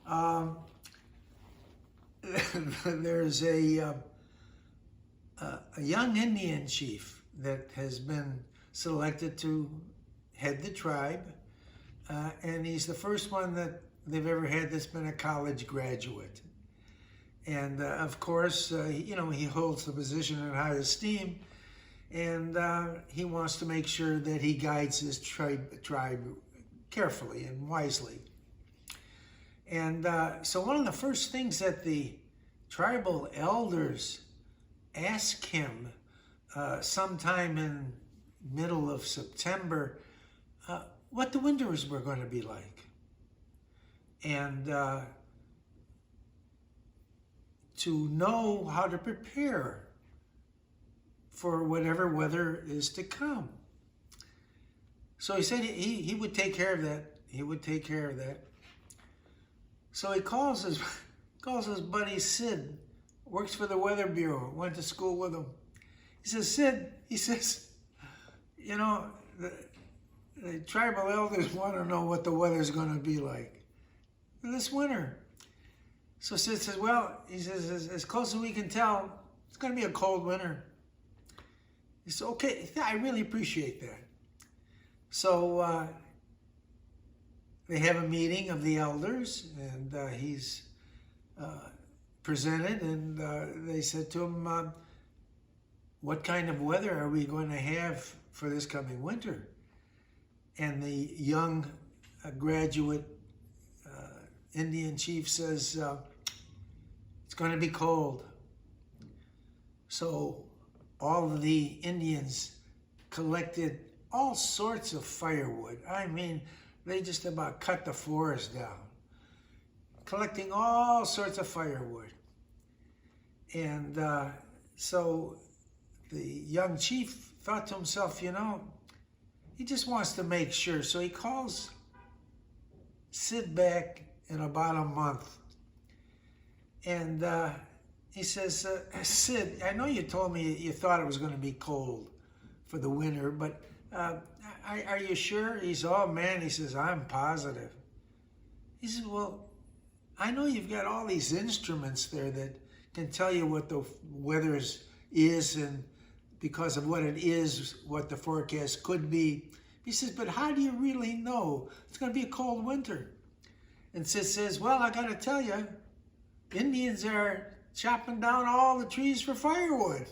Um, there's a young Indian chief that has been selected to head the tribe, and he's the first one that they've ever had that's been a college graduate. And of course, he holds the position in high esteem, and he wants to make sure that he guides his tribe carefully and wisely. And so one of the first things that the tribal elders ask him sometime in middle of September what the winters were going to be like. And to know how to prepare for whatever weather is to come. So he said he would take care of that. He would take care of that. So he calls his buddy Sid, works for the Weather Bureau, went to school with him. He says, Sid, the tribal elders want to know what the weather's going to be like this winter. So Sid says, well, he says, as close as we can tell, it's going to be a cold winter. He said, okay, I really appreciate that. So they have a meeting of the elders, and he's presented, and they said to him, what kind of weather are we going to have for this coming winter? And the young graduate Indian chief says, it's going to be cold. So all of the Indians collected all sorts of firewood. I mean, they just about cut the forest down, collecting all sorts of firewood. And so the young chief thought to himself, he just wants to make sure. So he calls Sid back in about a month. And he says, Sid, I know you told me you thought it was going to be cold for the winter, but are you sure? He says, oh man, he says, I'm positive. He says, well, I know you've got all these instruments there that can tell you what the weather is, and because of what it is, what the forecast could be. He says, but how do you really know it's going to be a cold winter? And Sid says, well, I got to tell you, Indians are chopping down all the trees for firewood.